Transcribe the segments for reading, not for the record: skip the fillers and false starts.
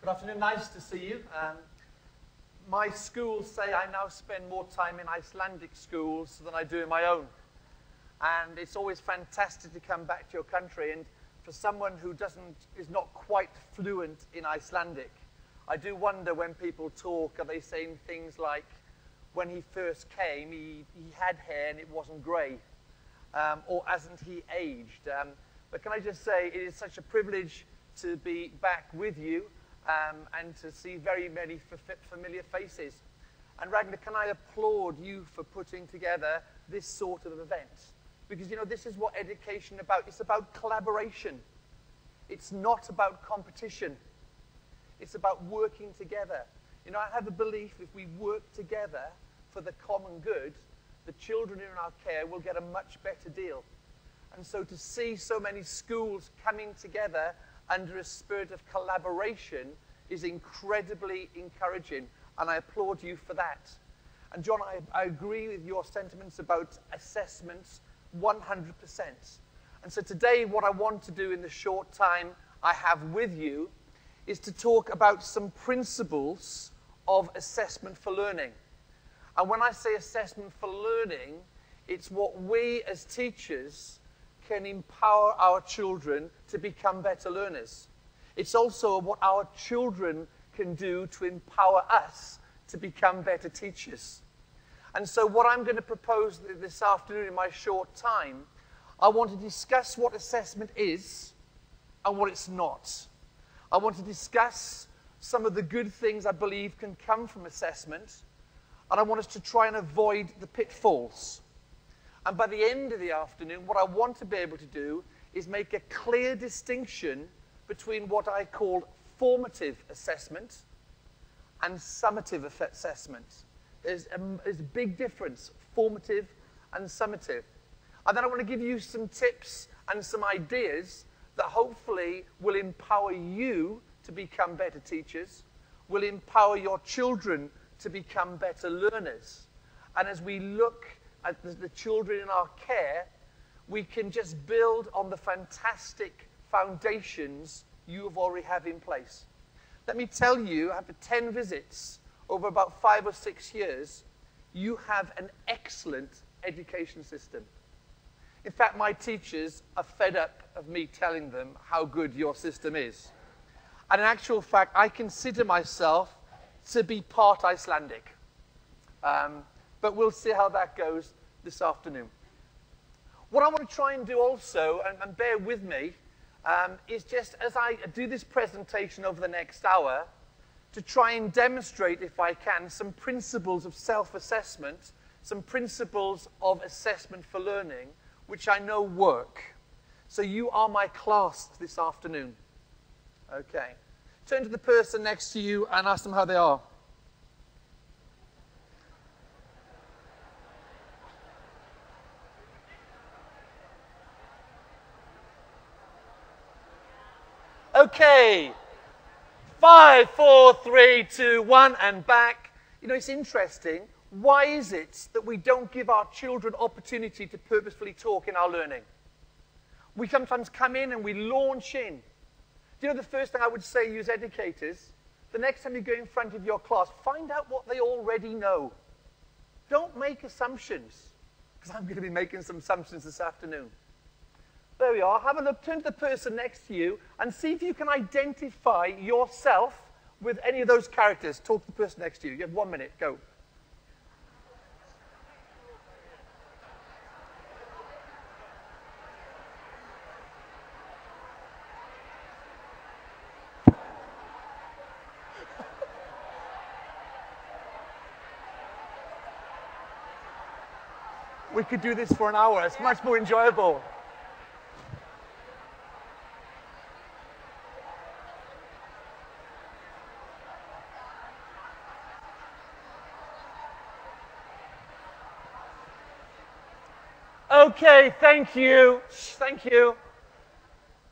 Good afternoon, nice to see you. My schools say I now spend more time in Icelandic schools than I do in my own. And it's always fantastic to come back to your country. And for someone who is not quite fluent in Icelandic, I do wonder when people talk, are they saying things like, when he first came, he had hair and it wasn't grey, or hasn't he aged? But can I just say, it is such a privilege to be back with you and to see very many familiar faces. And Ragnar, can I applaud you for putting together this sort of event? Because, you know, this is what education is about. It's about collaboration. It's not about competition. It's about working together. You know, I have a belief if we work together for the common good, the children in our care will get a much better deal. And so to see so many schools coming together under a spirit of collaboration is incredibly encouraging, and I applaud you for that. And John, I agree with your sentiments about assessments 100%. And so today what I want to do in the short time I have with you is to talk about some principles of assessment for learning. And when I say assessment for learning, it's what we as teachers can empower our children to become better learners. It's also what our children can do to empower us to become better teachers. And so what I'm going to propose this afternoon in my short time, I want to discuss what assessment is and what it's not. I want to discuss some of the good things I believe can come from assessment, and I want us to try and avoid the pitfalls. And by the end of the afternoon, what I want to be able to do is make a clear distinction between what I call formative assessment and summative assessment. There's a big difference, formative and summative. And then I want to give you some tips and some ideas that hopefully will empower you to become better teachers, will empower your children to become better learners. And as we look at the children in our care, we can just build on the fantastic foundations you already have in place. Let me tell you, after 10 visits over about 5 or 6 years, you have an excellent education system. In fact, my teachers are fed up of me telling them how good your system is. And in actual fact, I consider myself to be part Icelandic. But we'll see how that goes this afternoon. What I want to try and do also, and bear with me, is just as I do this presentation over the next hour, to try and demonstrate, if I can, some principles of self-assessment, some principles of assessment for learning, which I know work. So you are my class this afternoon. Okay. Turn to the person next to you and ask them how they are. Okay. 5, 4, 3, 2, 1, and back. You know, it's interesting. Why is it that we don't give our children opportunity to purposefully talk in our learning? We sometimes come in and we launch in. Do you know the first thing I would say to you as educators? The next time you go in front of your class, find out what they already know. Don't make assumptions, because I'm going to be making some assumptions this afternoon. There we are. Have a look. Turn to the person next to you and see if you can identify yourself with any of those characters. Talk to the person next to you. You have 1 minute. Go. We could do this for an hour. It's much more enjoyable. Okay, thank you. Thank you.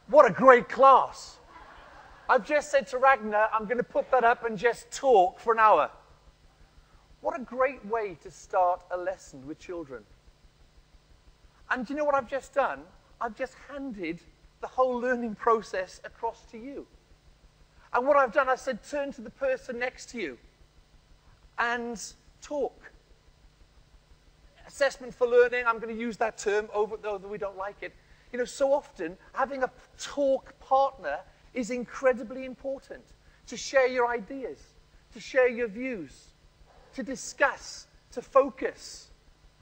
What a great class. I've just said to Ragnar, I'm going to put that up and just talk for an hour. What a great way to start a lesson with children. And do you know what I've just done? I've just handed the whole learning process across to you. And what I've done, I said, turn to the person next to you and talk. Assessment for learning, I'm going to use that term, though we don't like it. You know, so often, having a talk partner is incredibly important. To share your ideas, to share your views, to discuss, to focus,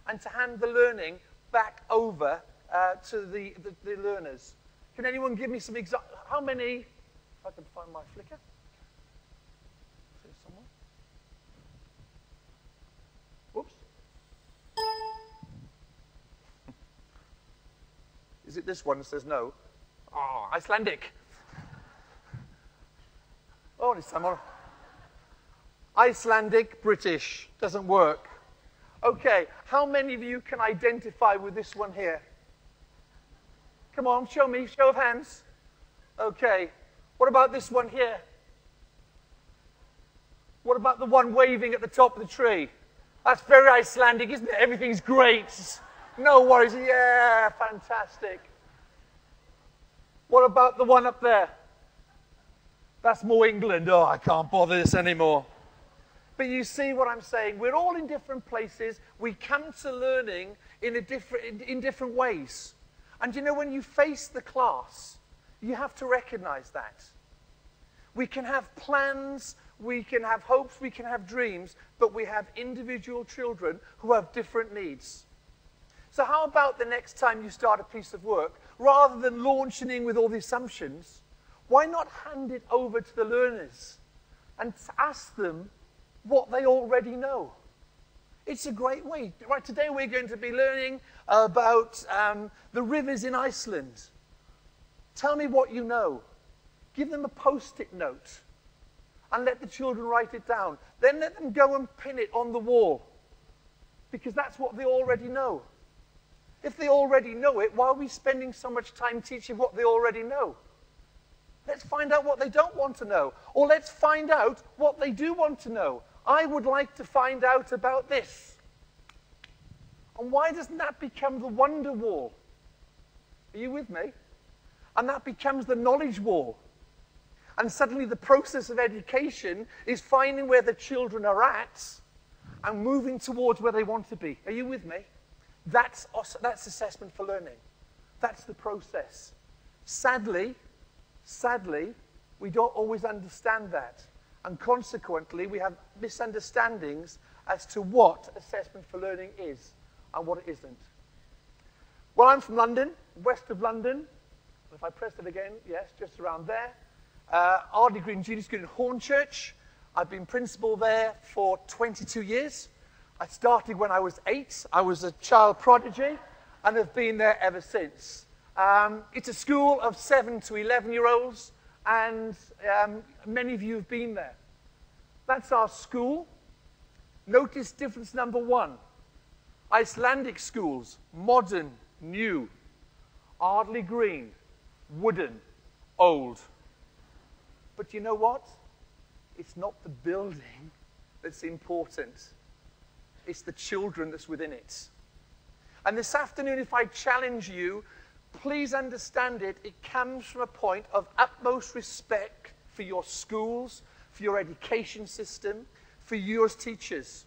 and to hand the learning back over to the learners. Can anyone give me some examples? How many, if I can find my flicker. Is there someone? Whoops. Is it this one that says no? Oh, Icelandic. Oh, there's someone. Icelandic, British. Doesn't work. Okay, how many of you can identify with this one here? Come on, show me, show of hands. Okay, what about this one here? What about the one waving at the top of the tree? That's very Icelandic, isn't it? Everything's great. No worries. Yeah, fantastic. What about the one up there? That's more England. Oh, I can't bother this anymore. But you see what I'm saying? We're all in different places. We come to learning in different ways. And you know, when you face the class, you have to recognize that. We can have plans, we can have hopes, we can have dreams, but we have individual children who have different needs. So how about the next time you start a piece of work, rather than launching in with all the assumptions, why not hand it over to the learners and ask them what they already know? It's a great way. Right, today we're going to be learning about the rivers in Iceland. Tell me what you know. Give them a post-it note and let the children write it down. Then let them go and pin it on the wall, because that's what they already know. If they already know it, why are we spending so much time teaching what they already know? Let's find out what they don't want to know, or let's find out what they do want to know. I would like to find out about this. And why doesn't that become the wonder wall? Are you with me? And that becomes the knowledge wall. And suddenly the process of education is finding where the children are at and moving towards where they want to be. Are you with me? That's assessment for learning. That's the process. Sadly, we don't always understand that. And consequently, we have misunderstandings as to what assessment for learning is and what it isn't. Well, I'm from London, west of London. If I press it again, yes, just around there. Ardley Green Junior School in Hornchurch. I've been principal there for 22 years. I started when I was 8. I was a child prodigy and have been there ever since. It's a school of 7 to 11-year-olds, and many of you have been there. That's our school. Notice difference number 1. Icelandic schools, modern, new. Ardley Green, wooden, old. But you know what? It's not the building that's important. It's the children that's within it. And this afternoon, if I challenge you, please understand it. It comes from a point of utmost respect for your schools, for your education system, for you as teachers.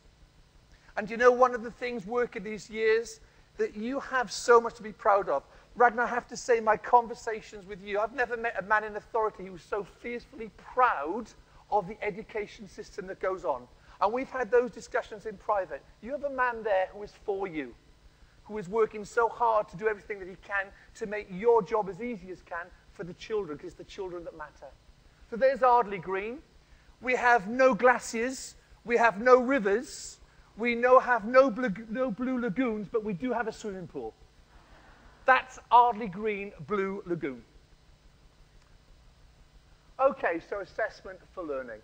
And you know, one of the things working these years that you have so much to be proud of. Ragnar, I have to say, my conversations with you, I've never met a man in authority who was so fiercely proud of the education system that goes on. And we've had those discussions in private. You have a man there who is for you, who is working so hard to do everything that he can to make your job as easy as can for the children, because it's the children that matter. So there's Ardley Green. We have no glaciers. We have no rivers. We have no blue lagoons, but we do have a swimming pool. That's Ardley Green Blue Lagoon. Okay, so assessment for learning.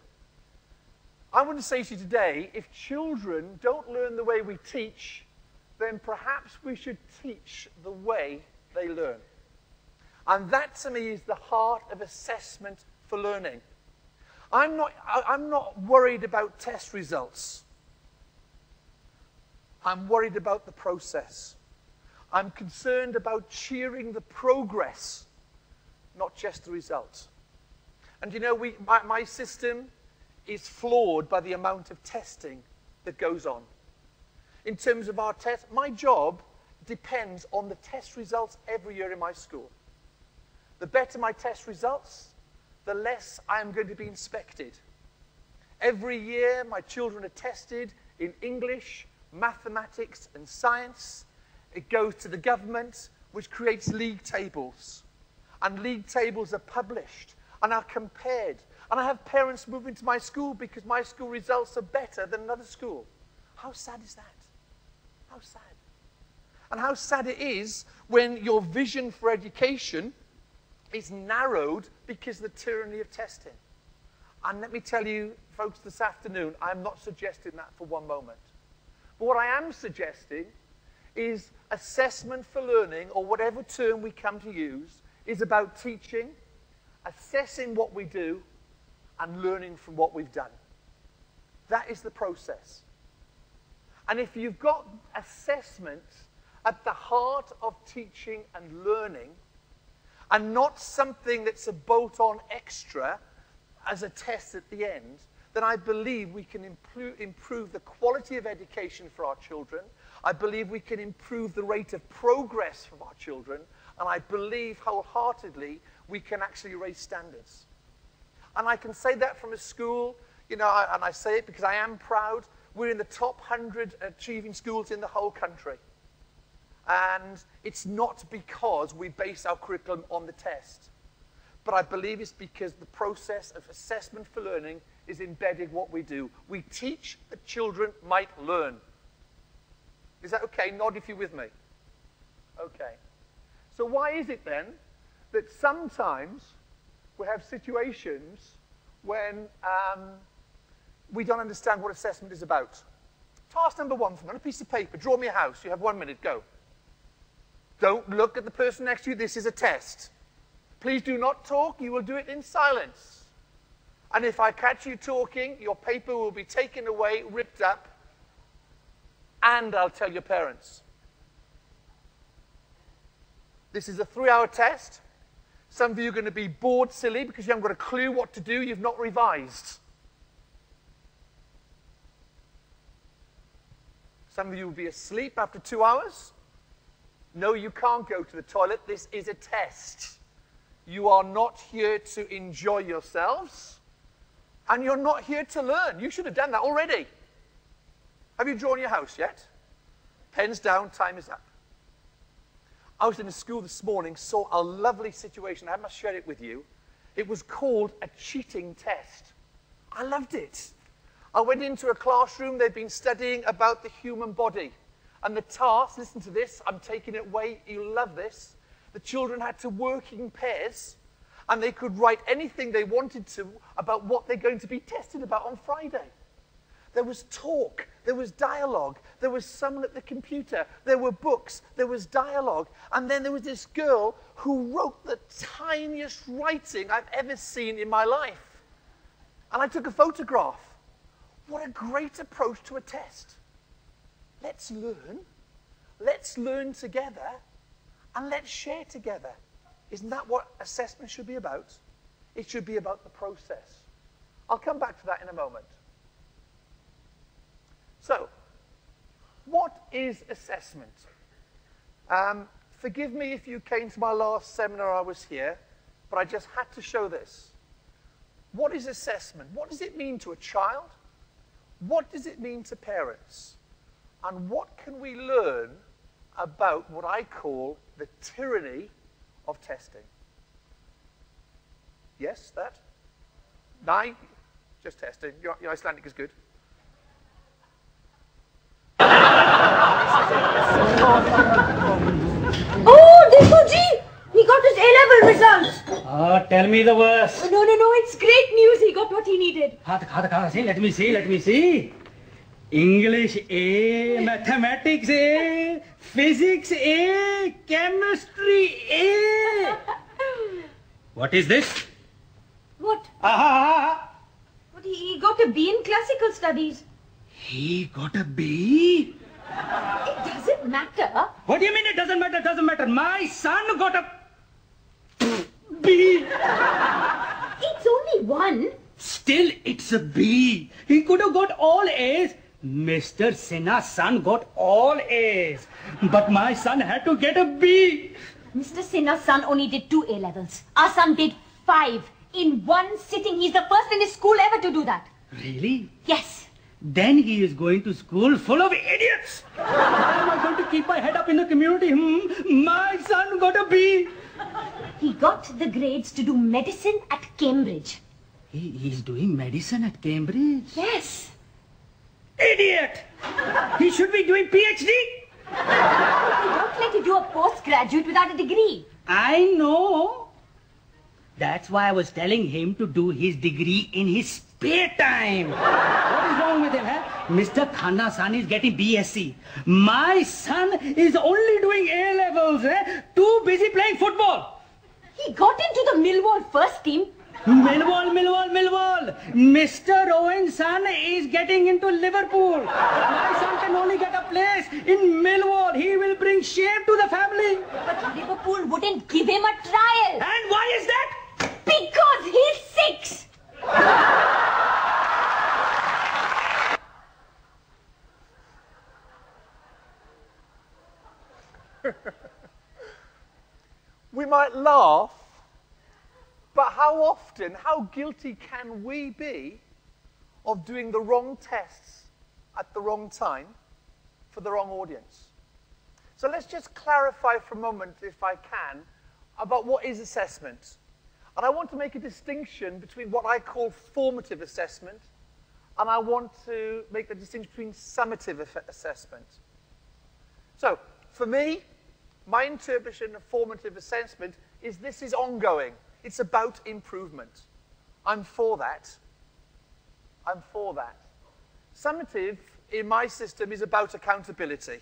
I want to say to you today, if children don't learn the way we teach, then perhaps we should teach the way they learn. And that, to me, is the heart of assessment for learning. I'm not worried about test results. I'm worried about the process. I'm concerned about cheering the progress, not just the results. And you know, my system is flawed by the amount of testing that goes on. In terms of our tests, my job depends on the test results every year in my school. The better my test results, the less I am going to be inspected. Every year, my children are tested in English, mathematics, and science. It goes to the government, which creates league tables. And league tables are published and are compared. And I have parents move into my school because my school results are better than another school. How sad is that? How sad. And how sad it is when your vision for education is narrowed because of the tyranny of testing. And let me tell you, folks, this afternoon, I'm not suggesting that for one moment. But what I am suggesting is assessment for learning, or whatever term we come to use, is about teaching, assessing what we do, and learning from what we've done. That is the process. And if you've got assessment at the heart of teaching and learning, and not something that's a bolt-on extra as a test at the end, then I believe we can improve the quality of education for our children. I believe we can improve the rate of progress for our children. And I believe wholeheartedly we can actually raise standards. And I can say that from a school, you know, and I say it because I am proud. We're in the top 100 achieving schools in the whole country. And it's not because we base our curriculum on the test. But I believe it's because the process of assessment for learning is embedded in what we do. We teach that children might learn. Is that okay? Nod if you're with me. Okay. So why is it then that sometimes we have situations when we don't understand what assessment is about? Task number 1 for me, on a piece of paper, draw me a house. You have 1 minute, go. Don't look at the person next to you. This is a test. Please do not talk. You will do it in silence. And if I catch you talking, your paper will be taken away, ripped up, and I'll tell your parents. This is a 3-hour test. Some of you are going to be bored silly because you haven't got a clue what to do. You've not revised. Some of you will be asleep after 2 hours. No, you can't go to the toilet. This is a test. You are not here to enjoy yourselves, and you're not here to learn. You should have done that already. Have you drawn your house yet? Pens down, time is up. I was in a school this morning, saw a lovely situation. I must share it with you. It was called a cheating test. I loved it. I went into a classroom. They'd been studying about the human body. And the task, listen to this, I'm taking it away, you'll love this. The children had to work in pairs, and they could write anything they wanted to about what they're going to be tested about on Friday. There was talk, there was dialogue, there was someone at the computer, there were books, there was dialogue, and then there was this girl who wrote the tiniest writing I've ever seen in my life. And I took a photograph. What a great approach to a test. Let's learn together, and let's share together. Isn't that what assessment should be about? It should be about the process. I'll come back to that in a moment. So, what is assessment? Forgive me if you came to my last seminar I was here, but I just had to show this. What is assessment? What does it mean to a child? What does it mean to parents? And what can we learn about what I call the tyranny of testing? Yes, that? No, just testing. Your Icelandic is good. Oh, Deepuji! He got his A-level results. Tell me the worst. No, it's great news. He got what he needed. Let me see. English A, mathematics A, physics A, chemistry A. What is this? What? But he got a B in classical studies. He got a B? It doesn't matter. What do you mean it doesn't matter? It doesn't matter. My son got a B. It's only 1? Still, it's a B. He could have got all A's. Mr. Sinha's son got all A's. But my son had to get a B. Mr. Sinha's son only did 2 A-levels. Our son did 5. In one sitting. He's the first in his school ever to do that. Really? Yes. Then he is going to school full of idiots. How am I going to keep my head up in the community? My son got a B. He got the grades to do medicine at Cambridge. He's doing medicine at Cambridge? Yes. Idiot! He should be doing PhD. They don't let you do a postgraduate without a degree. I know. That's why I was telling him to do his degree in his spare time. What is wrong with him, huh? Mr. Khanna's son is getting BSc. My son is only doing A-levels, too busy playing football. He got into the Millwall first team. Millwall. Mr. Owen's son is getting into Liverpool. My son can only get a place in Millwall. He will bring shame to the family. But Liverpool wouldn't give him a trial. And why is that? Because he's 6. We might laugh, but how often, how guilty can we be of doing the wrong tests at the wrong time for the wrong audience? So let's just clarify for a moment, if I can, about what is assessment. And I want to make a distinction between what I call formative assessment, and I want to make the distinction between summative assessment. So, for me, my interpretation of formative assessment is this is ongoing. It's about improvement. I'm for that. I'm for that. Summative, in my system, is about accountability.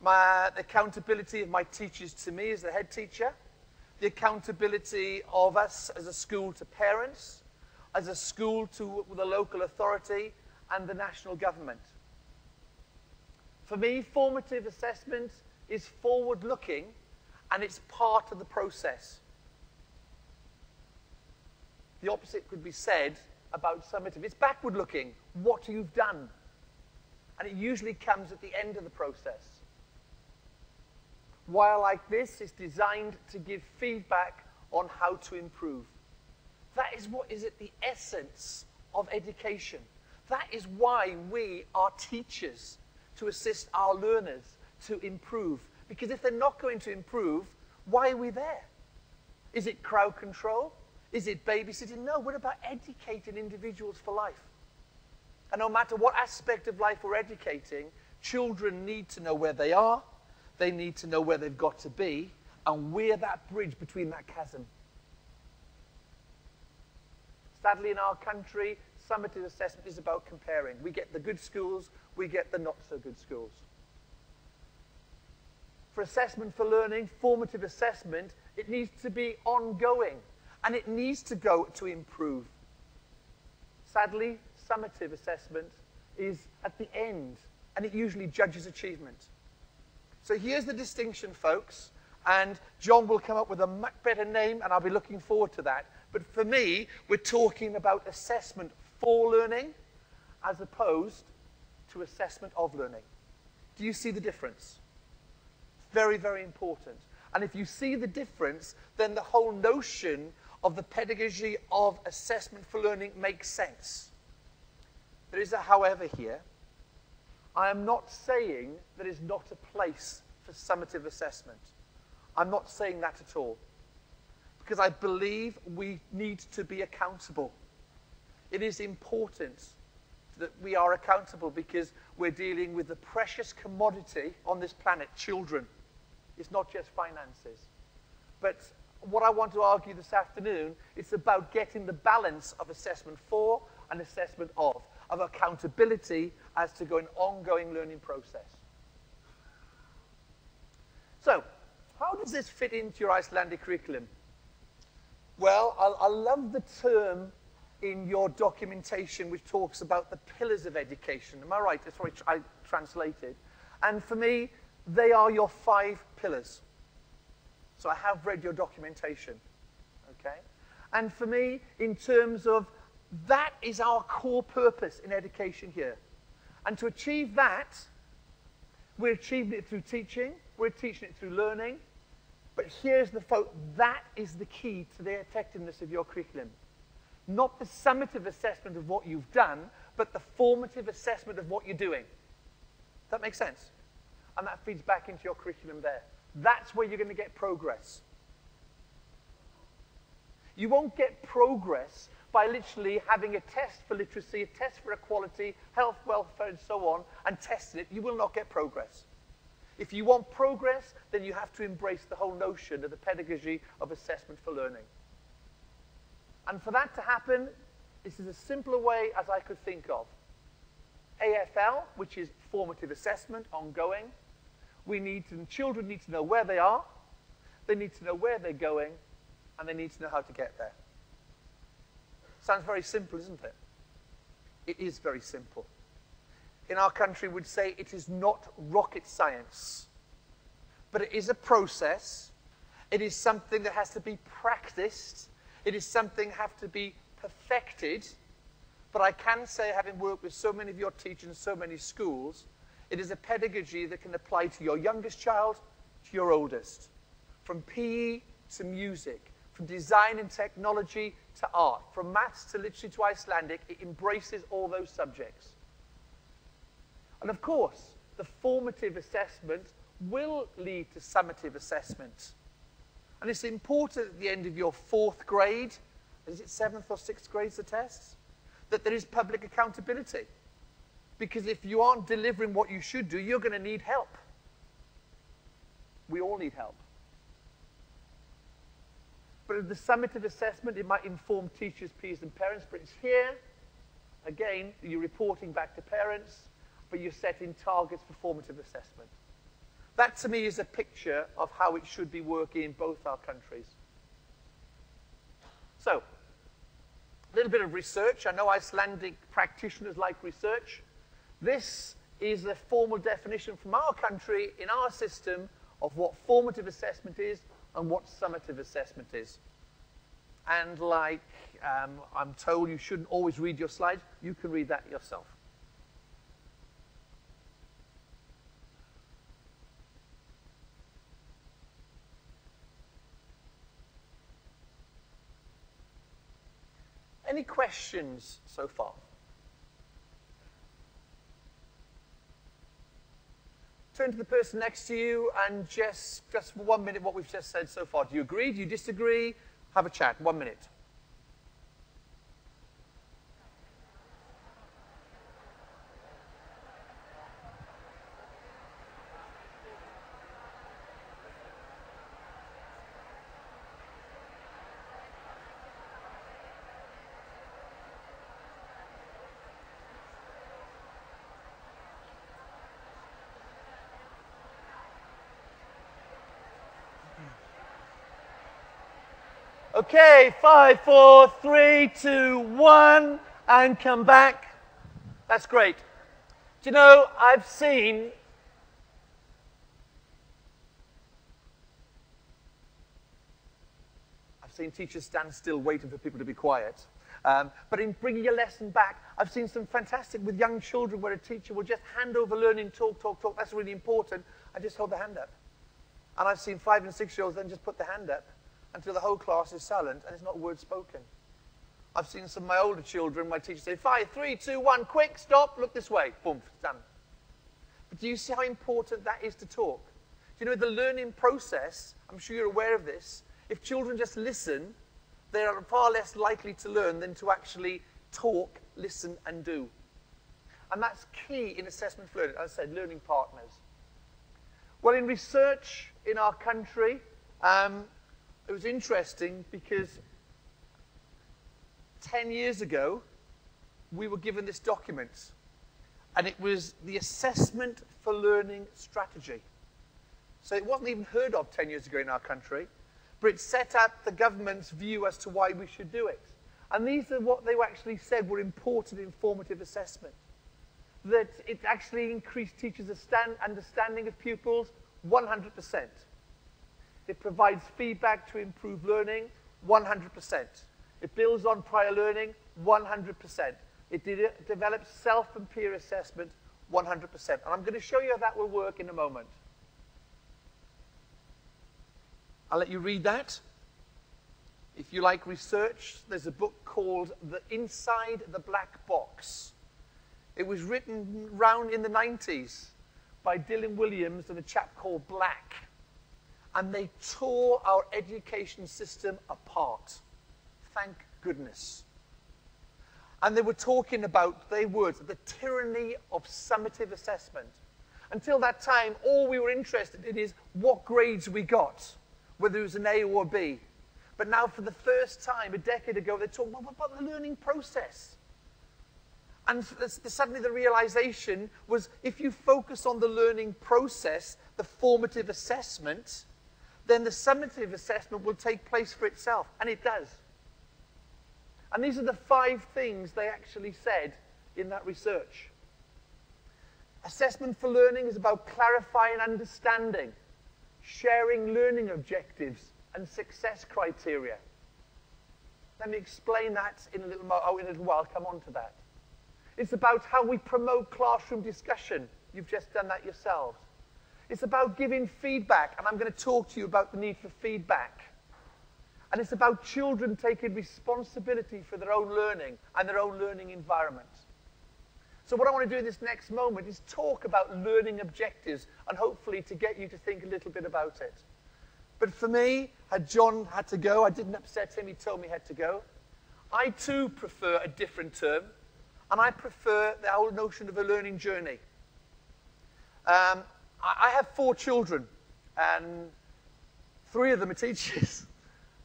The accountability of my teachers to me as the head teacher, the accountability of us as a school to parents, as a school to the local authority, and the national government. For me, formative assessment is forward-looking, and it's part of the process. The opposite could be said about summative. It's backward-looking, what you've done. And it usually comes at the end of the process. While like this, it's designed to give feedback on how to improve. That is what is at the essence of education. That is why we are teachers, to assist our learners to improve. Because if they're not going to improve, why are we there? Is it crowd control? Is it babysitting? No, we're about educating individuals for life. And no matter what aspect of life we're educating, children need to know where they are, they need to know where they've got to be, and we're that bridge between that chasm. Sadly, in our country, summative assessment is about comparing. We get the good schools, we get the not-so-good schools. For assessment for learning, formative assessment, it needs to be ongoing, and it needs to go to improve. Sadly, summative assessment is at the end, and it usually judges achievement. So here's the distinction, folks, and John will come up with a much better name, and I'll be looking forward to that. But for me, we're talking about assessment for learning as opposed to assessment of learning. Do you see the difference? Very, very important. And if you see the difference, then the whole notion of the pedagogy of assessment for learning makes sense. There is a however here. I am not saying there is not a place for summative assessment. I'm not saying that at all. Because I believe we need to be accountable. It is important that we are accountable because we're dealing with the precious commodity on this planet, children. It's not just finances. But what I want to argue this afternoon, it's about getting the balance of assessment for and assessment of accountability as to go an ongoing learning process. So, how does this fit into your Icelandic curriculum? Well, I love the term in your documentation which talks about the pillars of education. Am I right? That's what I translated. And for me, they are your 5 pillars. So I have read your documentation, okay? And for me, in terms of that is our core purpose in education here. And to achieve that, we're achieving it through teaching, we're teaching it through learning, but here's the that is the key to the effectiveness of your curriculum. Not the summative assessment of what you've done, but the formative assessment of what you're doing. Does that make sense? And that feeds back into your curriculum there. That's where you're going to get progress. You won't get progress by literally having a test for literacy, a test for equality, health, welfare, and so on, and testing it. You will not get progress. If you want progress, then you have to embrace the whole notion of the pedagogy of assessment for learning. And for that to happen, this is as simple a way as I could think of. AFL, which is formative assessment, ongoing. Children need to know where they are, they need to know where they're going, and they need to know how to get there. Sounds very simple, isn't it? It is very simple. In our country, we'd say it is not rocket science, but it is a process. It is something that has to be practiced. It is something that has to be perfected. But I can say, having worked with so many of your teachers in so many schools, it is a pedagogy that can apply to your youngest child to your oldest. From PE to music, from design and technology to art, from maths to literacy to Icelandic, it embraces all those subjects. And of course, the formative assessment will lead to summative assessment. And it's important at the end of your 4th grade, is it 7th or 6th grades, the tests, that there is public accountability. Because if you aren't delivering what you should do, you're going to need help. We all need help. But in the summative assessment, it might inform teachers, peers, and parents, but it's here, again, you're reporting back to parents, but you're setting targets for formative assessment. That, to me, is a picture of how it should be working in both our countries. So, a little bit of research. I know Icelandic practitioners like research. This is the formal definition from our country, in our system, of what formative assessment is and what summative assessment is. And like I'm told you shouldn't always read your slides, you can read that yourself. Any questions so far? Turn to the person next to you and just for 1 minute what we've just said so far. Do you agree? Do you disagree? Have a chat. 1 minute. Okay, 5, 4, 3, 2, 1, and come back. That's great. Do you know, I've seen teachers stand still waiting for people to be quiet. But in bringing your lesson back, I've seen some fantastic with young children where a teacher will just hand over learning, talk. That's really important. I just hold the hand up. And I've seen 5- and 6-year-olds then just put the hand up until the whole class is silent and it's not a word spoken. I've seen some of my older children, my teacher say, 5, 3, 2, 1, quick, stop, look this way. Boom, it's done. But do you see how important that is to talk? Do you know the learning process, I'm sure you're aware of this, if children just listen, they are far less likely to learn than to actually talk, listen, and do. And that's key in assessment for learning, as I said, learning partners. Well, in research in our country, it was interesting because 10 years ago, we were given this document, and it was the Assessment for Learning Strategy. So it wasn't even heard of 10 years ago in our country, but it set out the government's view as to why we should do it. And these are what they actually said were important in formative assessment. That it actually increased teachers' understanding of pupils 100%. It provides feedback to improve learning 100%. It builds on prior learning 100%. It develops self and peer assessment 100%. And I'm going to show you how that will work in a moment. I'll let you read that. If you like research, there's a book called Inside the Black Box. It was written round in the 90s by Dylan Williams and a chap called Black. And they tore our education system apart. Thank goodness. And they were talking about, their words, the tyranny of summative assessment. Until that time, all we were interested in is what grades we got, whether it was an A or a B. But now, for the first time, a decade ago, they're talking about the learning process. And suddenly the realization was, if you focus on the learning process, the formative assessment, then the summative assessment will take place for itself. And it does. And these are the 5 things they actually said in that research. Assessment for learning is about clarifying understanding, sharing learning objectives, and success criteria. Let me explain that in a little while. I'll come on to that. It's about how we promote classroom discussion. You've just done that yourselves. It's about giving feedback, and I'm going to talk to you about the need for feedback. And it's about children taking responsibility for their own learning and their own learning environment. So what I want to do in this next moment is talk about learning objectives, and hopefully to get you to think a little bit about it. But for me, had John had to go, I didn't upset him, he told me he had to go. I too prefer a different term, and I prefer the whole notion of a learning journey. I have 4 children, and 3 of them are teachers.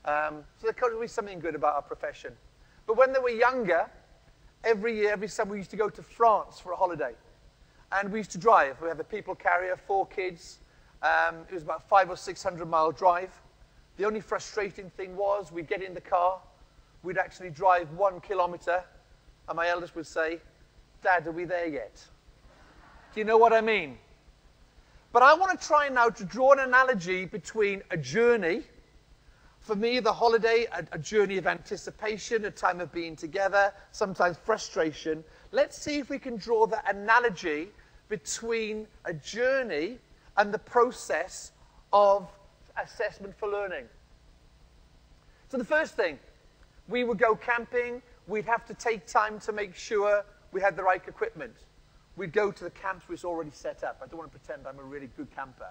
So there could be something good about our profession. But when they were younger, every year, every summer, we used to go to France for a holiday. And we used to drive. We have a people carrier, 4 kids. It was about 500 or 600 mile drive. The only frustrating thing was we'd get in the car, we'd actually drive 1 kilometer, and my eldest would say, "Dad, are we there yet?" Do you know what I mean? But I want to try now to draw an analogy between a journey. For me, the holiday, a journey of anticipation, a time of being together, sometimes frustration. Let's see if we can draw that analogy between a journey and the process of assessment for learning. So the first thing, we would go camping. We'd have to take time to make sure we had the right equipment. We'd go to the camps which was already set up. I don't want to pretend I'm a really good camper.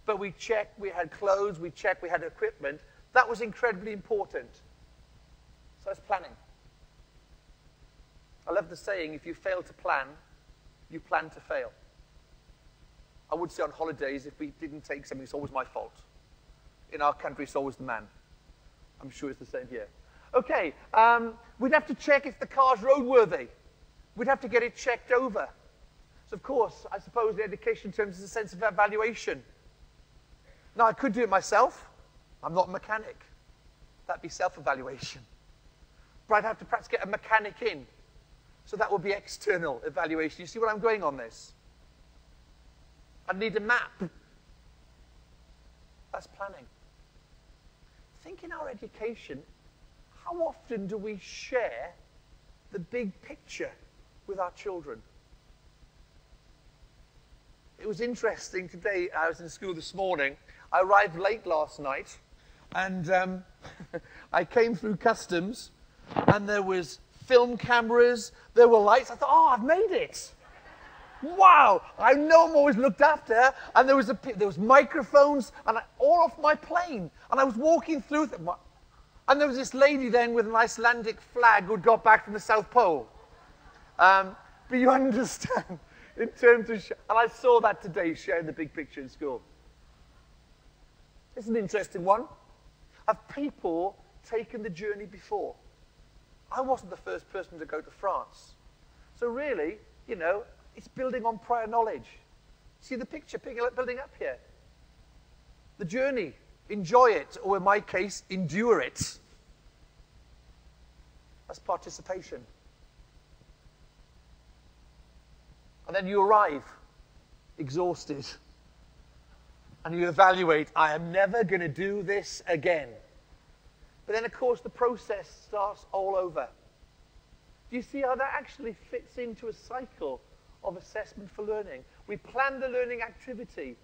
But we checked we had clothes, we checked we had equipment. That was incredibly important. So that's planning. I love the saying, if you fail to plan, you plan to fail. I would say on holidays, if we didn't take something, it's always my fault. In our country, it's always the man. I'm sure it's the same here. Okay, we'd have to check if the car's roadworthy. We'd have to get it checked over. So, of course, I suppose the education terms is a sense of evaluation. Now, I could do it myself. I'm not a mechanic. That'd be self-evaluation. But I'd have to perhaps get a mechanic in. So that would be external evaluation. You see where I'm going on this? I'd need a map. That's planning. Think in our education, how often do we share the big picture with our children? It was interesting today, I was in school this morning. I arrived late last night, and I came through customs, and there was film cameras, there were lights. I thought, oh, I've made it. Wow, I know I'm always looked after. And there was microphones, and all off my plane. And I was walking through them, and there was this lady then with an Icelandic flag who'd got back from the South Pole. But you understand, in terms of, and I saw that today, sharing the big picture in school. It's an interesting one. Have people taken the journey before? I wasn't the first person to go to France. So really, you know, it's building on prior knowledge. See the picture building up here? The journey, enjoy it, or in my case, endure it. That's participation. And then you arrive, exhausted. And you evaluate, I am never going to do this again. But then, of course, the process starts all over. Do you see how that actually fits into a cycle of assessment for learning? We plan the learning activity.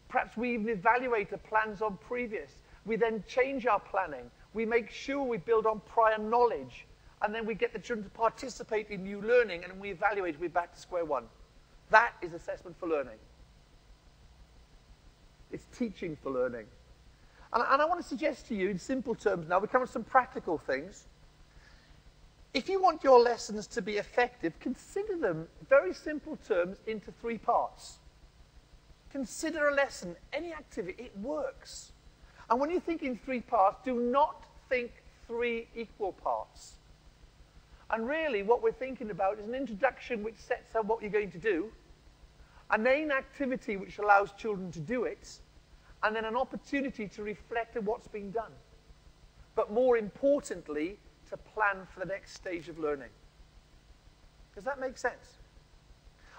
Perhaps we even evaluate the plans on previous. We then change our planning. We make sure we build on prior knowledge. And then we get the children to participate in new learning, and we evaluate, we're back to square one. That is assessment for learning. It's teaching for learning. And I want to suggest to you in simple terms now, we come to some practical things. If you want your lessons to be effective, consider them, very simple terms, into 3 parts. Consider a lesson, any activity, it works. And when you think in 3 parts, do not think 3 equal parts. And really, what we're thinking about is an introduction which sets out what you're going to do, a main activity which allows children to do it, and then an opportunity to reflect on what's been done. But more importantly, to plan for the next stage of learning. Does that make sense?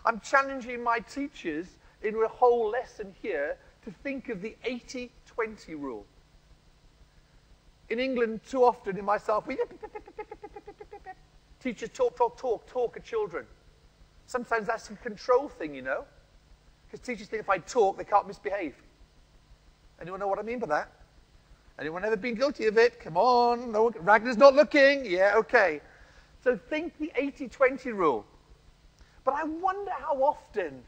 I'm challenging my teachers in a whole lesson here to think of the 80-20 rule. In England, too often in myself, we teachers talk at children. Sometimes that's a control thing, you know. Because teachers think if I talk, they can't misbehave. Anyone know what I mean by that? Anyone ever been guilty of it? Come on. No, Ragnar's not looking. Yeah, okay. So think the 80-20 rule. But I wonder how often,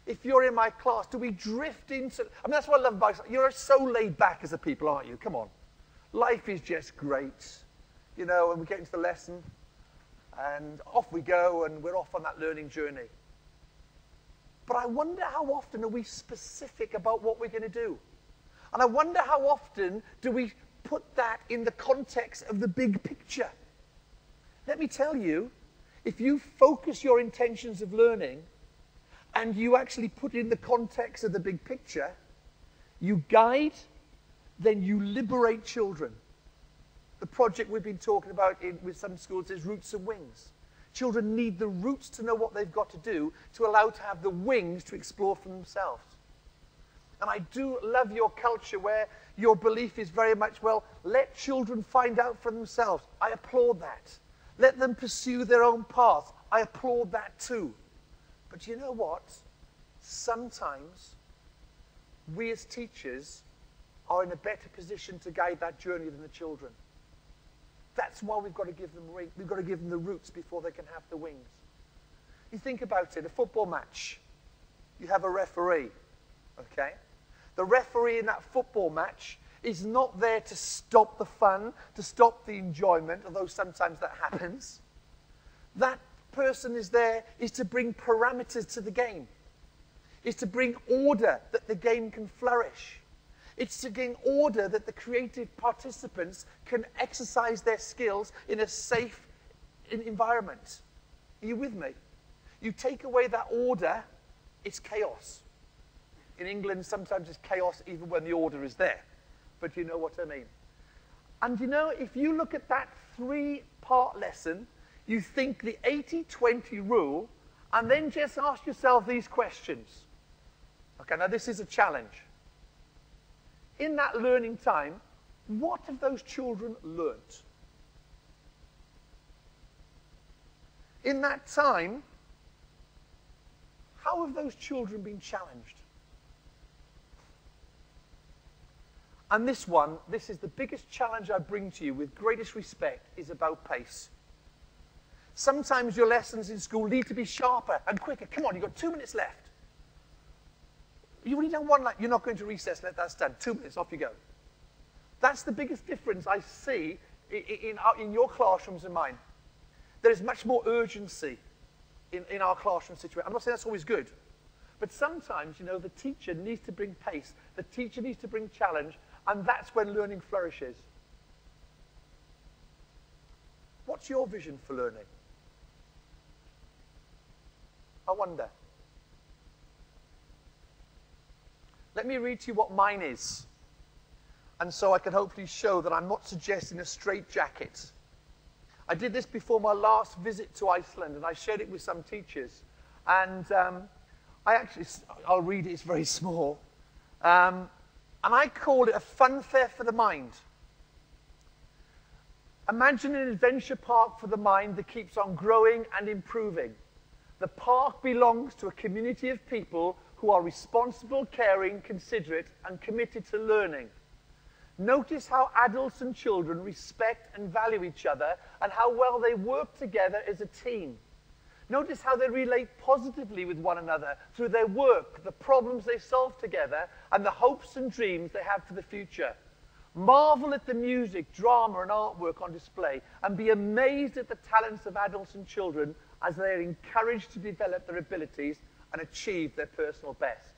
if you're in my class, do we drift into... I mean, that's what I love about... You're so laid back as a people, aren't you? Come on. Life is just great. You know, and we get into the lesson, and off we go, and we're off on that learning journey. But I wonder how often are we specific about what we're going to do? And I wonder how often do we put that in the context of the big picture? Let me tell you, if you focus your intentions of learning and you actually put it in the context of the big picture, you guide, then you liberate children. The project we've been talking about with some schools is Roots and Wings. Children need the roots to know what they've got to do to allow to have the wings to explore for themselves. And I do love your culture where your belief is very much, well, let children find out for themselves. I applaud that. Let them pursue their own path. I applaud that too. But you know what? Sometimes we as teachers are in a better position to guide that journey than the children. That's why we've got to give them the roots before they can have the wings. You think about it, a football match. You have a referee, okay? The referee in that football match is not there to stop the fun, to stop the enjoyment, although sometimes that happens. That person is there to bring parameters to the game. It's to bring order that the game can flourish. It's to bring order that the creative participants can exercise their skills in a safe environment. Are you with me? You take away that order, it's chaos. In England, sometimes it's chaos even when the order is there. But you know what I mean. And you know, if you look at that 3-part lesson, you think the 80-20 rule, and then just ask yourself these questions. Okay, now this is a challenge. In that learning time, what have those children learnt? In that time, how have those children been challenged? And this is the biggest challenge I bring to you with greatest respect, is about pace. Sometimes your lessons in school need to be sharper and quicker. Come on, you've got 2 minutes left. You've only done one line. You're not going to recess, let that stand. 2 minutes, off you go. That's the biggest difference I see in your classrooms and mine. There is much more urgency in our classroom situation. I'm not saying that's always good. But sometimes, you know, the teacher needs to bring pace. The teacher needs to bring challenge. And that's when learning flourishes. What's your vision for learning? I wonder. Let me read to you what mine is. And so I can hopefully show that I'm not suggesting a straitjacket. I did this before my last visit to Iceland, and I shared it with some teachers. And I'll read it, it's very small. And I called it a funfair for the mind. Imagine an adventure park for the mind that keeps on growing and improving. The park belongs to a community of people who are responsible, caring, considerate, and committed to learning. Notice how adults and children respect and value each other and how well they work together as a team. Notice how they relate positively with one another through their work, the problems they solve together, and the hopes and dreams they have for the future. Marvel at the music, drama, and artwork on display, and be amazed at the talents of adults and children as they are encouraged to develop their abilities and achieve their personal best.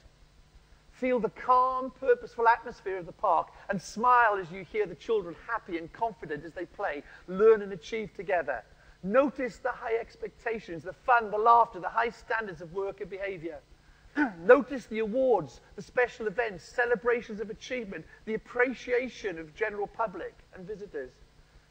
Feel the calm, purposeful atmosphere of the park and smile as you hear the children happy and confident as they play, learn, and achieve together. Notice the high expectations, the fun, the laughter, the high standards of work and behavior. Notice the awards, the special events, celebrations of achievement, the appreciation of general public and visitors.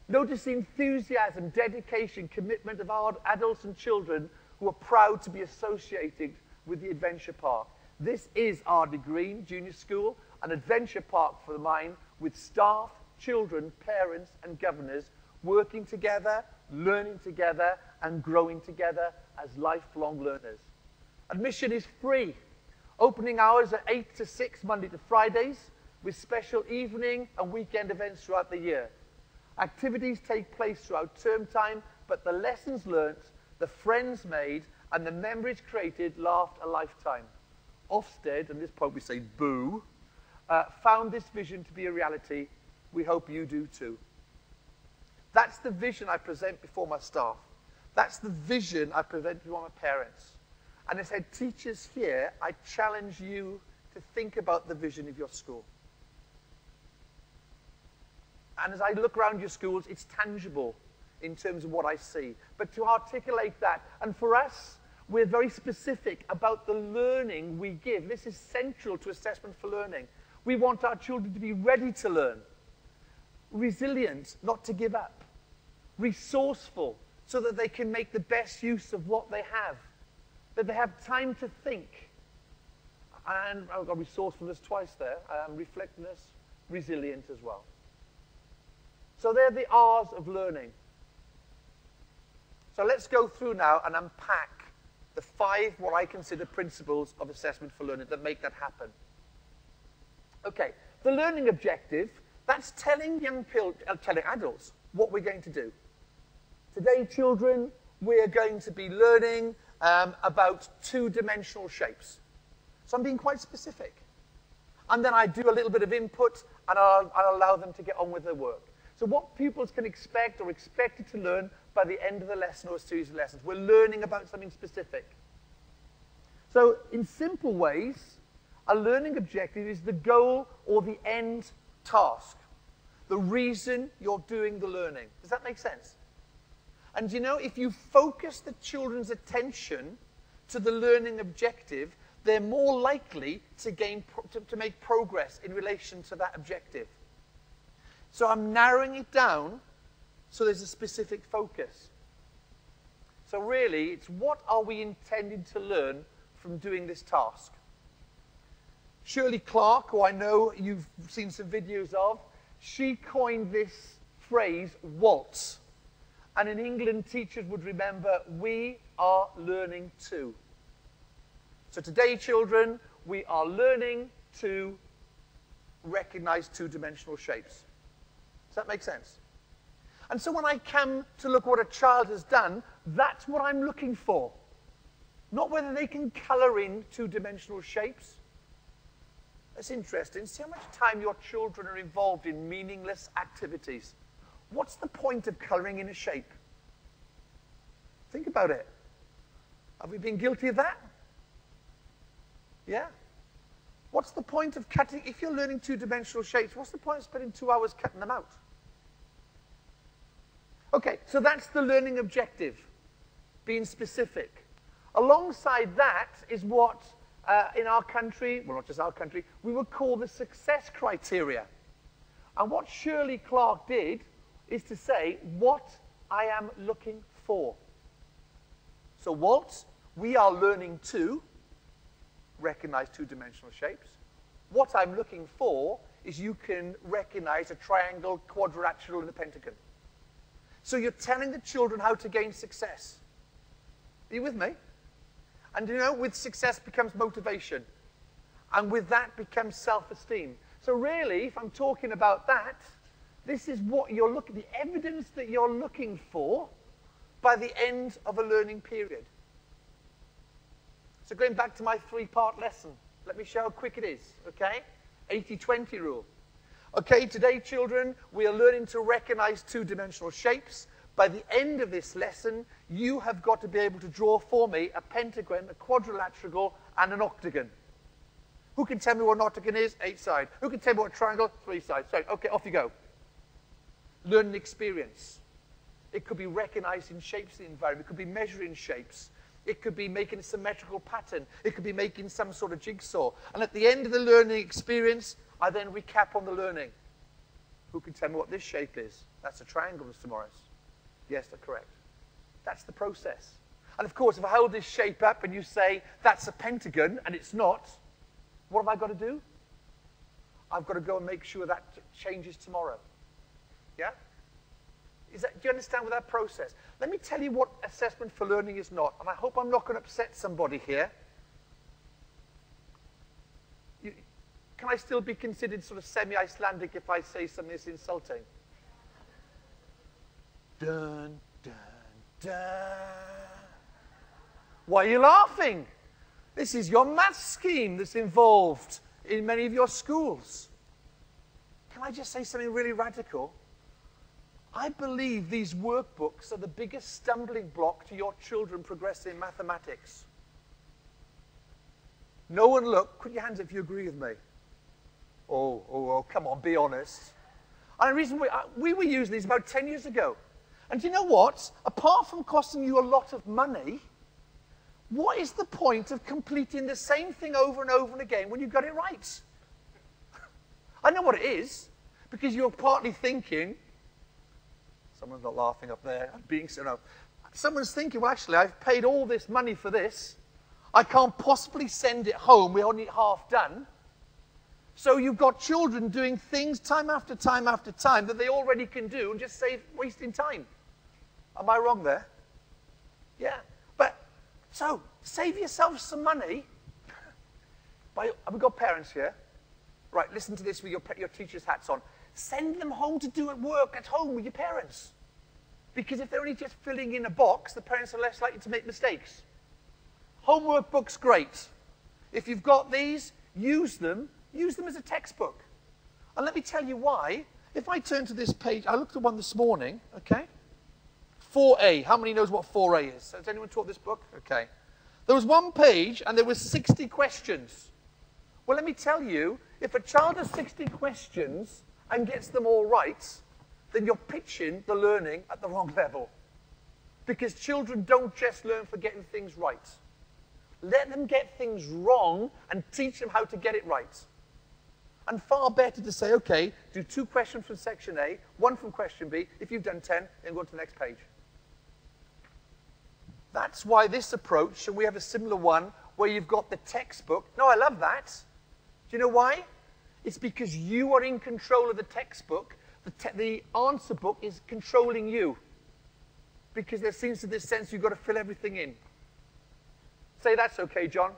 Notice the enthusiasm, dedication, commitment of our adults and children who are proud to be associated with the adventure park. This is Ardley Green Junior School, an adventure park for the mind with staff, children, parents, and governors working together, learning together, and growing together as lifelong learners. Admission is free. Opening hours are 8 to 6 Monday to Fridays, with special evening and weekend events throughout the year. Activities take place throughout term time, but the lessons learnt, the friends made, and the memories created last a lifetime. Ofsted, and this point we say boo, found this vision to be a reality. We hope you do too. That's the vision I present before my staff. That's the vision I present before my parents. And as head teachers here, I challenge you to think about the vision of your school. And as I look around your schools, it's tangible in terms of what I see. But to articulate that, and for us, we're very specific about the learning we give. This is central to assessment for learning. We want our children to be ready to learn, resilient, not to give up, resourceful, so that they can make the best use of what they have, that they have time to think. And I've got resourcefulness twice there, reflectiveness, resilient as well. So they're the R's of learning. So let's go through now and unpack the 5 what I consider principles of assessment for learning that make that happen. Okay, the learning objective, that's telling telling adults what we're going to do. Today, children, we're going to be learning about 2-dimensional shapes. So I'm being quite specific. And then I do a little bit of input, and I'll allow them to get on with their work. So what pupils can expect or expected to learn by the end of the lesson or a series of lessons. We're learning about something specific. So in simple ways, a learning objective is the goal or the end task, the reason you're doing the learning. Does that make sense? And you know, if you focus the children's attention to the learning objective, they're more likely to make progress in relation to that objective. So I'm narrowing it down so there's a specific focus. So really, it's what are we intending to learn from doing this task? Shirley Clark, who I know you've seen some videos of, she coined this phrase, waltz. And in England, teachers would remember, we are learning to. So today, children, we are learning to recognize 2-dimensional shapes. Does that make sense? And so when I come to look what a child has done, that's what I'm looking for. Not whether they can color in 2-dimensional shapes. That's interesting. See how much time your children are involved in meaningless activities. What's the point of coloring in a shape? Think about it. Have we been guilty of that? Yeah? What's the point of cutting? If you're learning 2-dimensional shapes, what's the point of spending 2 hours cutting them out? Okay, so that's the learning objective, being specific. Alongside that is what, in our country, well, not just our country, we would call the success criteria. And what Shirley Clark did is to say, what I am looking for. So what we are learning to recognize 2-dimensional shapes. What I'm looking for is you can recognize a triangle, quadrilateral, and a pentagon. So you're telling the children how to gain success. Are you with me? And you know, with success becomes motivation. And with that becomes self-esteem. So really, if I'm talking about that, this is what you're looking, the evidence that you're looking for by the end of a learning period. So going back to my 3-part lesson, let me show how quick it is, okay? 80-20 rule. Okay, today, children, we are learning to recognize 2-dimensional shapes. By the end of this lesson, you have got to be able to draw for me a pentagon, a quadrilateral, and an octagon. Who can tell me what an octagon is? 8 sides. Who can tell me what a triangle? 3 sides. So, okay, off you go. Learning experience. It could be recognizing shapes in the environment. It could be measuring shapes. It could be making a symmetrical pattern. It could be making some sort of jigsaw. And at the end of the learning experience, I then recap on the learning. Who can tell me what this shape is? That's a triangle, Mr. Morris. Yes, that's correct. That's the process. And of course, if I hold this shape up and you say, that's a pentagon, and it's not, what have I got to do? I've got to go and make sure that changes tomorrow. Yeah? Do you understand with that process? Let me tell you what assessment for learning is not, and I hope I'm not going to upset somebody here. Can I still be considered sort of semi-Icelandic if I say something that's insulting? Dun, dun, dun. Why are you laughing? This is your math scheme that's involved in many of your schools. Can I just say something really radical? I believe these workbooks are the biggest stumbling block to your children progressing in mathematics. No one look. Put your hands up if you agree with me. Oh, come on, be honest. And the reason we were using these about 10 years ago. And do you know what? Apart from costing you a lot of money, what is the point of completing the same thing over and over and again when you've got it right? I know what it is, because you're partly thinking, someone's not laughing up there, someone's thinking, well, actually, I've paid all this money for this. I can't possibly send it home. We're only half done. So you've got children doing things time after time after time that they already can do and just wasting time. Am I wrong there? Yeah. But, so, save yourself some money. Have we got parents here? Right, listen to this with your teacher's hats on. Send them home to do work at home with your parents. Because if they're only just filling in a box, the parents are less likely to make mistakes. Homework book's great. If you've got these, use them as a textbook. And let me tell you why. If I turn to this page, I looked at one this morning, okay? 4A. How many knows what 4A is? Has anyone taught this book? Okay. There was one page, and there was 60 questions. Well, let me tell you, if a child has 60 questions and gets them all right, then you're pitching the learning at the wrong level. Because children don't just learn for getting things right. Let them get things wrong and teach them how to get it right. And far better to say, okay, do 2 questions from section A, 1 from question B. If you've done 10, then go to the next page. That's why this approach, and we have a similar one, where you've got the textbook. No, I love that. Do you know why? It's because you are in control of the textbook. The answer book is controlling you. Because there seems to be this sense you've got to fill everything in. Say that's okay, John?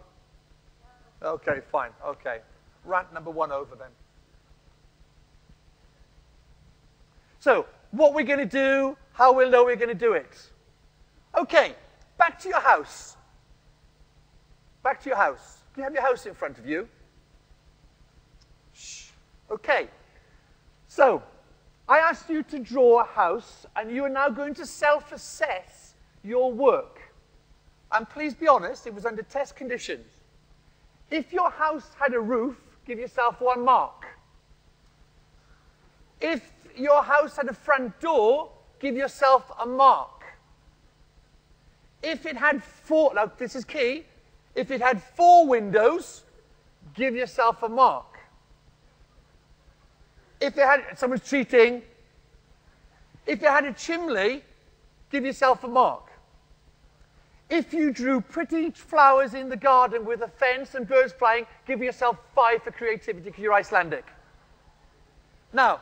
Okay, fine, okay. Rant number 1 over then. So, what we're going to do, how we'll know we're going to do it. Okay, back to your house. Back to your house. Do you have your house in front of you? Shh. Okay. So, I asked you to draw a house, and you are now going to self-assess your work. And please be honest, it was under test conditions. If your house had a roof, give yourself 1 mark. If your house had a front door, give yourself a mark. If it had 4, now this is key, if it had 4 windows, give yourself a mark. If it had, someone's cheating, if it had a chimney, give yourself a mark. If you drew pretty flowers in the garden with a fence and birds flying, give yourself 5 for creativity because you're Icelandic. Now,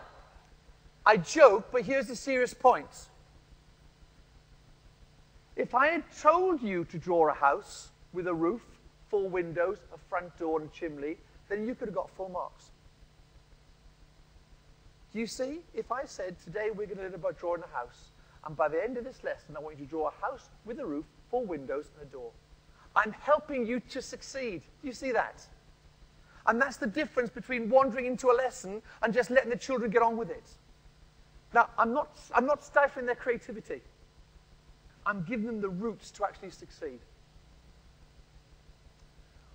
I joke, but here's the serious point. If I had told you to draw a house with a roof, 4 windows, a front door and a chimney, then you could have got full marks. Do you see? If I said, today we're going to learn about drawing a house, and by the end of this lesson, I want you to draw a house with a roof, 4 windows and a door. I'm helping you to succeed. Do you see that? And that's the difference between wandering into a lesson and just letting the children get on with it. Now, I'm not stifling their creativity. I'm giving them the roots to actually succeed.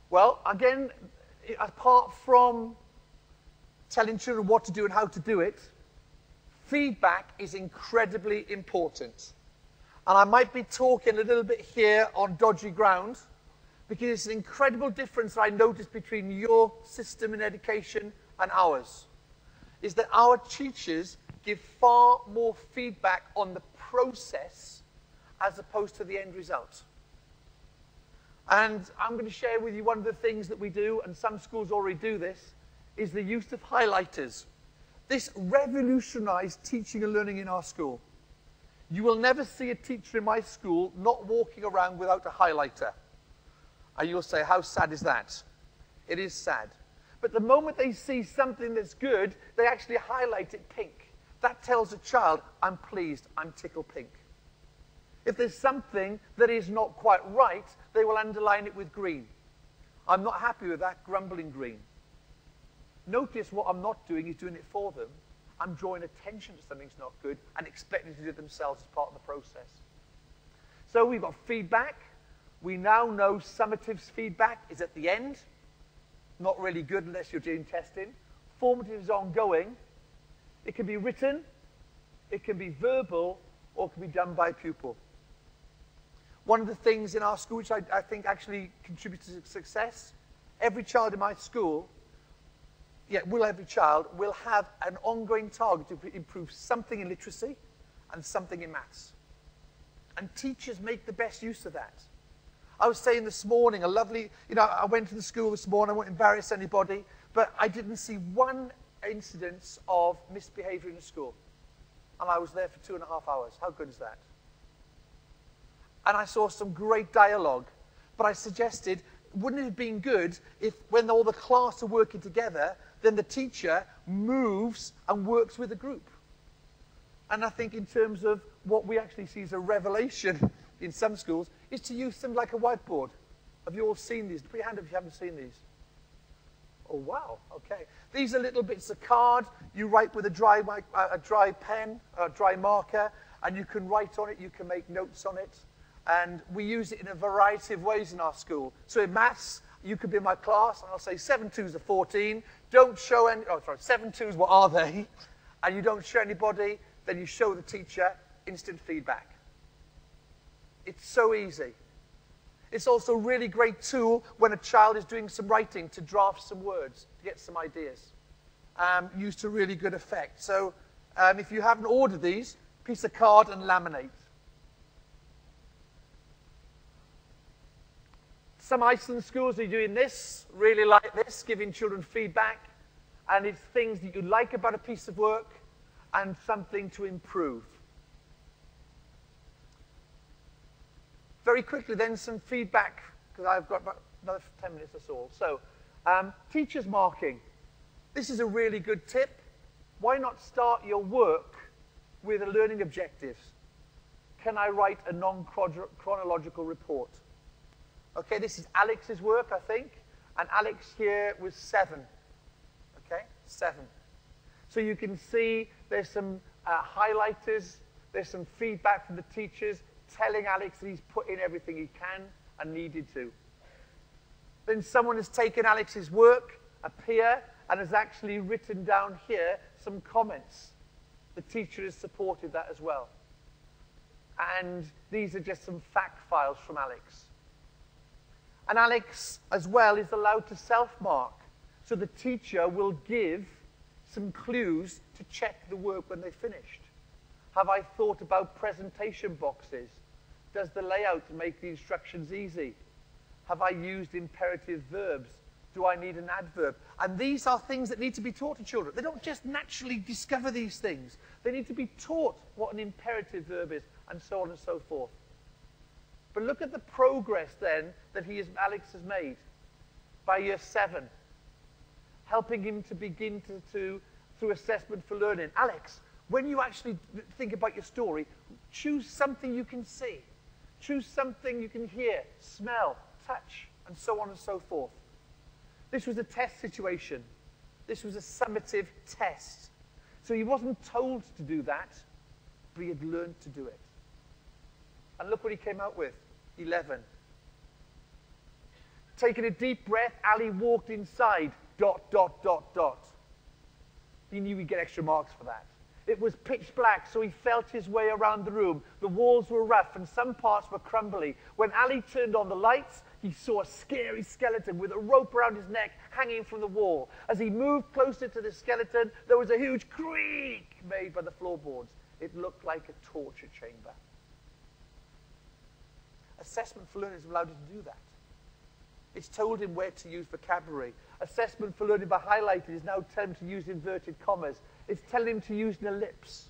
Well, again, apart from telling children what to do and how to do it, feedback is incredibly important. And I might be talking a little bit here on dodgy ground, because it's an incredible difference I noticed between your system in education and ours, is that our teachers give far more feedback on the process as opposed to the end result. And I'm going to share with you one of the things that we do, and some schools already do this, is the use of highlighters. This revolutionized teaching and learning in our school. You will never see a teacher in my school not walking around without a highlighter. And you'll say, how sad is that? It is sad. But the moment they see something that's good, they actually highlight it pink. That tells a child, I'm pleased, I'm tickled pink. If there's something that is not quite right, they will underline it with green. I'm not happy with that, grumbling green. Notice what I'm not doing is doing it for them. I'm drawing attention to something's not good and expecting to do it themselves as part of the process. So we've got feedback. We now know summative feedback is at the end. Not really good unless you're doing testing. Formative is ongoing. It can be written, it can be verbal, or it can be done by a pupil. One of the things in our school which I think actually contributes to success, every child in my school, every child will have an ongoing target to improve something in literacy and something in maths. And teachers make the best use of that. I was saying this morning, I went to the school this morning, I won't embarrass anybody, but I didn't see one incidence of misbehavior in the school. And I was there for 2.5 hours. How good is that? And I saw some great dialogue. But I suggested, wouldn't it have been good if when all the class are working together, then the teacher moves and works with the group? And I think in terms of what we actually see as a revelation in some schools, is to use something like a whiteboard. Have you all seen these? Put your hand up if you haven't seen these. Oh, wow, okay. These are little bits of card. You write with a dry pen, a dry marker, and you can write on it, you can make notes on it. And we use it in a variety of ways in our school. So in maths, you could be in my class, and I'll say 7 2s are 14. Don't show any, 7 2s, what are they? And you don't show anybody, then you show the teacher instant feedback. It's so easy. It's also a really great tool when a child is doing some writing to draft some words, to get some ideas. Used to really good effect. So if you haven't ordered these, piece of card and laminate. Some Iceland schools are doing this, really like this, giving children feedback. And it's things that you like about a piece of work and something to improve. Very quickly then, some feedback, because I've got about another 10 minutes or so. So, teachers marking. This is a really good tip. Why not start your work with a learning objectives? Can I write a non-chronological report? Okay, this is Alex's work, I think. And Alex here was 7. Okay, 7. So you can see there's some highlighters. There's some feedback from the teachers, telling Alex that he's put in everything he can and needed to. Then someone has taken Alex's work, a peer, and has actually written down here some comments. The teacher has supported that as well. And these are just some fact files from Alex. And Alex, as well, is allowed to self-mark. So the teacher will give some clues to check the work when they've finished. Have I thought about presentation boxes? Does the layout make the instructions easy? Have I used imperative verbs? Do I need an adverb? And these are things that need to be taught to children. They don't just naturally discover these things. They need to be taught what an imperative verb is, and so on and so forth. But look at the progress then that Alex has made by year 7, helping him to begin to through assessment for learning. Alex, when you actually think about your story, choose something you can see. Choose something you can hear, smell, touch, and so on and so forth. This was a test situation. This was a summative test. So he wasn't told to do that, but he had learned to do it. And look what he came out with, 11. Taking a deep breath, Ali walked inside, ... He knew he'd get extra marks for that. It was pitch black, so he felt his way around the room. The walls were rough, and some parts were crumbly. When Ali turned on the lights, he saw a scary skeleton with a rope around his neck hanging from the wall. As he moved closer to the skeleton, there was a huge creak made by the floorboards. It looked like a torture chamber. Assessment for learning is allowed him to do that. It's told him where to use vocabulary. Assessment for learning by highlighted is now telling him to use inverted commas. It's telling him to use an ellipse.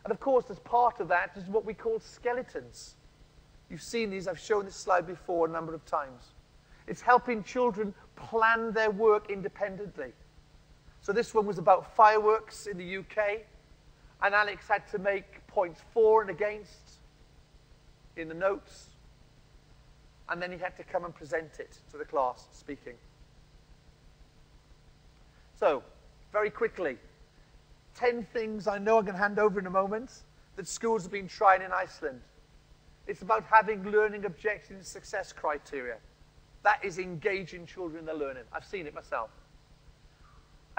And of course, as part of that is what we call skeletons. You've seen these, I've shown this slide before a number of times. It's helping children plan their work independently. So this one was about fireworks in the UK, and Alex had to make points for and against in the notes, and then he had to come and present it to the class, speaking. So, very quickly, 10 things I know I'm going to hand over in a moment that schools have been trying in Iceland. It's about having learning objectives and success criteria. That is engaging children in their learning. I've seen it myself.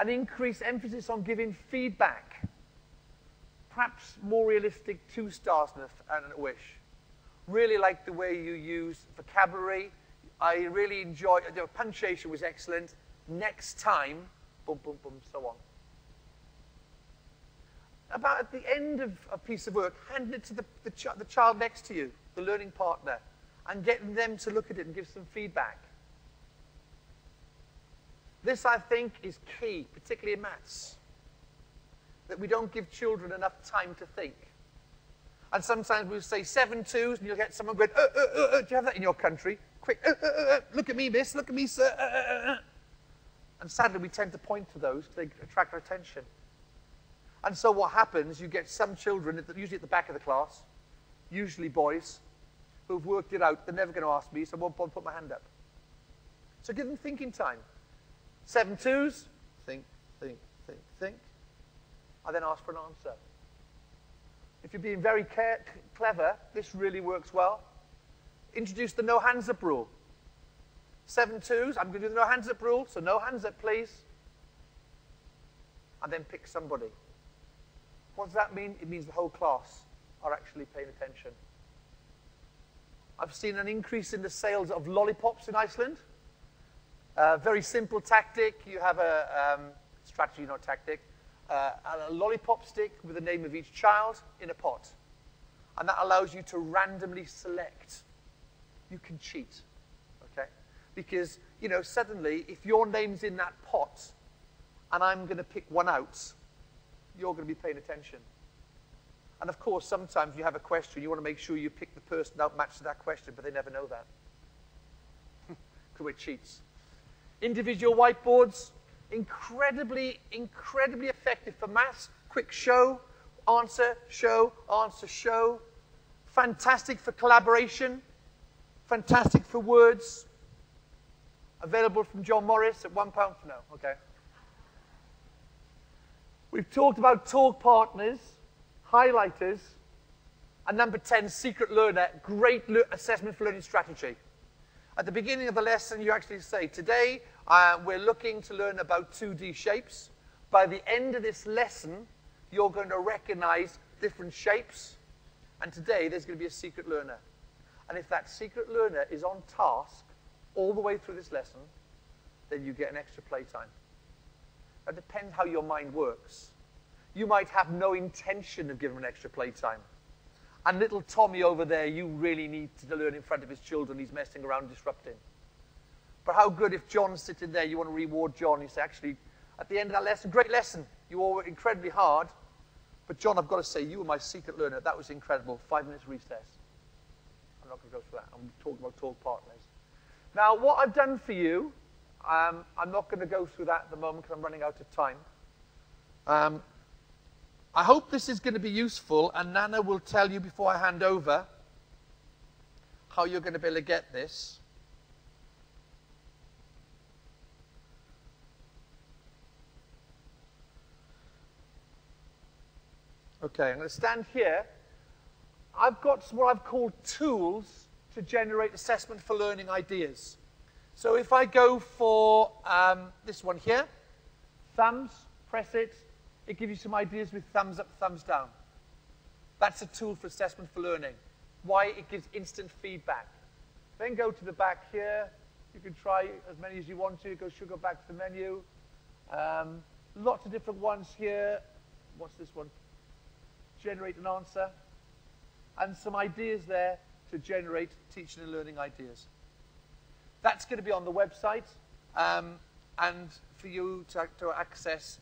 An increased emphasis on giving feedback. Perhaps more realistic 2 stars and a wish. Really like the way you use vocabulary. I really enjoyed, punctuation was excellent. Next time, boom, boom, boom, so on. About at the end of a piece of work, hand it to the child next to you, the learning partner, and getting them to look at it and give some feedback. This, I think, is key, particularly in maths, that we don't give children enough time to think. And sometimes we'll say 7 twos, and you'll get someone going, do you have that in your country? Quick, look at me, miss, look at me, sir. And sadly, we tend to point to those because they attract our attention. And so what happens, you get some children, usually at the back of the class, usually boys, who've worked it out. They're never going to ask me, so I won't put my hand up. So give them thinking time. 7 twos, think, think, think, think, and then ask for an answer. If you're being very clever, this really works well. Introduce the no hands up rule. 7 twos, I'm going to do the no hands up rule, so no hands up, please. And then pick somebody. What does that mean? It means the whole class are actually paying attention. I've seen an increase in the sales of lollipops in Iceland. Very simple tactic. You have a strategy, not tactic. A lollipop stick with the name of each child in a pot. And that allows you to randomly select. You can cheat, okay? Because, suddenly, if your name's in that pot, and I'm going to pick one out, you're going to be paying attention. And of course, sometimes you have a question, you want to make sure you pick the person out matched to that question, but they never know that. Because we're cheats. Individual whiteboards, incredibly, incredibly effective for maths. Quick show, answer, show, answer, show. Fantastic for collaboration. Fantastic for words. Available from John Morris at £1. No, okay. We've talked about talk partners, highlighters, and number 10, secret learner, great assessment for learning strategy. At the beginning of the lesson, you actually say, today we're looking to learn about 2D shapes. By the end of this lesson, you're going to recognize different shapes. And today, there's going to be a secret learner. And if that secret learner is on task all the way through this lesson, then you get an extra playtime. It depends how your mind works. You might have no intention of giving him an extra playtime. And little Tommy over there, you really need to learn in front of his children. He's messing around, disrupting. But how good if John's sitting there, you want to reward John. You say, actually, at the end of that lesson, great lesson. You all worked incredibly hard. But John, I've got to say, you were my secret learner. That was incredible. 5 minutes recess. I'm not going to go through that. I'm talking about talk partners. Now, what I've done for you, I'm not going to go through that at the moment because I'm running out of time. I hope this is going to be useful, and Nana will tell you before I hand over how you're going to be able to get this. Okay, I'm going to stand here. I've got what I've called tools to generate assessment for learning ideas. So if I go for this one here, thumbs, press it, it gives you some ideas with thumbs up, thumbs down. That's a tool for assessment for learning. Why? It gives instant feedback. Then go to the back here. You can try as many as you want to. Go back to the menu. Lots of different ones here. What's this one? Generate an answer. And some ideas there to generate teaching and learning ideas. That's going to be on the website and for you to access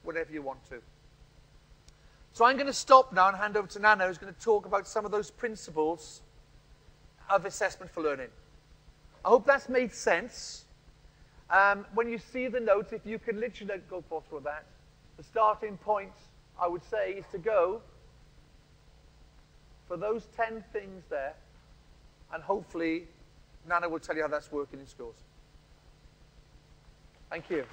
whenever you want to. So I'm going to stop now and hand over to Nana, who's going to talk about some of those principles of assessment for learning. I hope that's made sense. When you see the notes, if you can literally go through that, the starting point, I would say, is to go for those 10 things there, and hopefully Nana will tell you how that's working in schools. Thank you.